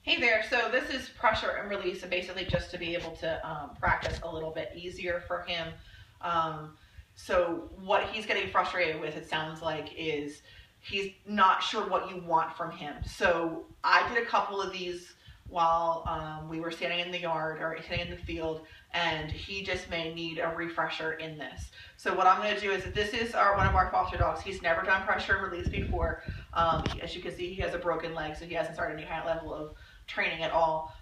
Hey there, so this is pressure and release, and basically just to be able to practice a little bit easier for him. So what he's getting frustrated with, it sounds like, is he's not sure what you want from him. So I did a couple of these while we were standing in the yard or standing in the field, and he just may need a refresher in this. So what I'm going to do is, this is one of our foster dogs. He's never done pressure and release before. As you can see, he has a broken leg, so he hasn't started any high level of training at all.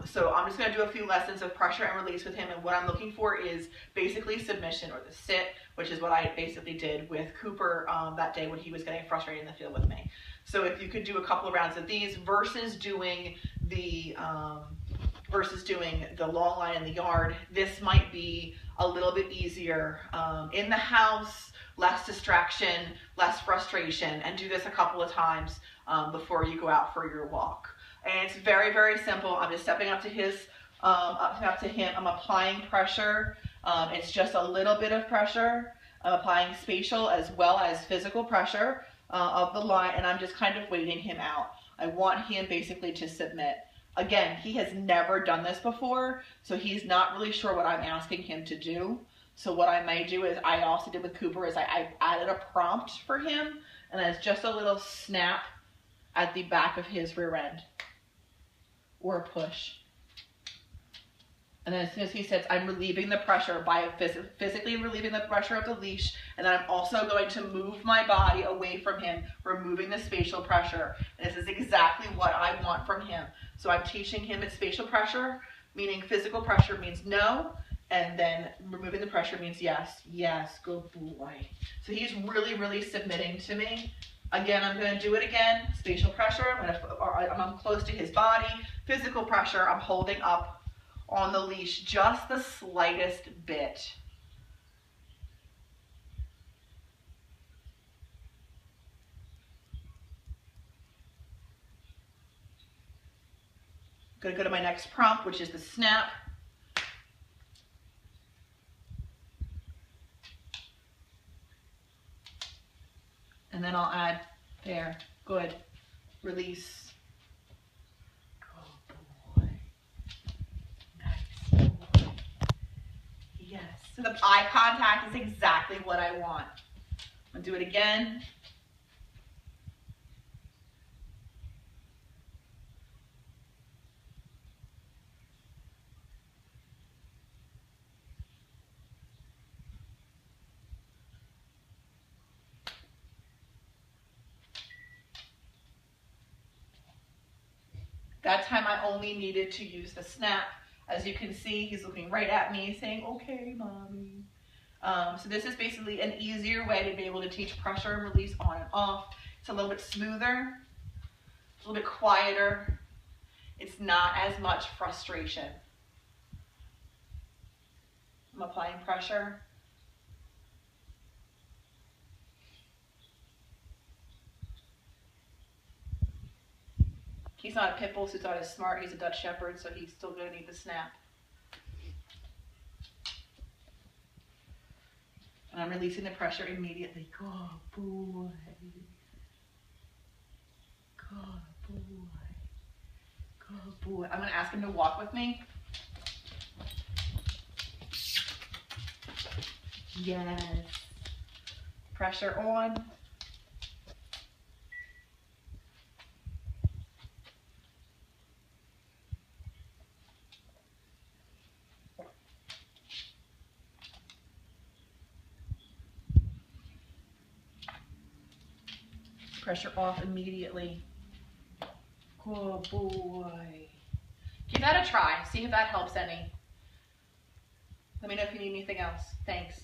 So I'm just going to do a few lessons of pressure and release with him, and what I'm looking for is basically submission or the sit, which is what I basically did with Cooper that day when he was getting frustrated in the field with me. So if you could do a couple of rounds of these versus doing the long line in the yard, this might be a little bit easier in the house, less distraction, less frustration, and do this a couple of times before you go out for your walk. And it's very, very simple. I'm just stepping up to him. I'm applying pressure. It's just a little bit of pressure. I'm applying spatial as well as physical pressure of the line, and I'm just kind of waiting him out. I want him basically to submit. Again, he has never done this before, so he's not really sure what I'm asking him to do. So what I might do is, I also did with Cooper, is I added a prompt for him, and it's just a little snap at the back of his rear end, or a push. And then as soon as he sits, I'm relieving the pressure by physically relieving the pressure of the leash, and then I'm also going to move my body away from him, removing the spatial pressure. And this is exactly what I want from him. So I'm teaching him it's spatial pressure, meaning physical pressure means no, and then removing the pressure means yes. Yes, good boy. So he's really, really submitting to me. Again, I'm going to do it again. Spatial pressure, I'm close to his body. Physical pressure, I'm holding up on the leash just the slightest bit. I'm going to go to my next prompt, which is the snap. And then I'll add there. Good. Release. Good boy. Nice boy. Yes. So the eye contact is exactly what I want. I'm going to do it again. That time I only needed to use the snap. As you can see, he's looking right at me saying, okay, mommy. So this is basically an easier way to be able to teach pressure and release on and off. It's a little bit smoother, a little bit quieter. It's not as much frustration. I'm applying pressure. He's not a pit bull, so he's not as smart. He's a Dutch Shepherd, so he's still going to need the snap. And I'm releasing the pressure immediately. Good boy. Good boy. Good boy. I'm going to ask him to walk with me. Yes. Pressure on. Pressure off immediately. Good boy. Give that a try. See if that helps any. Let me know if you need anything else. Thanks.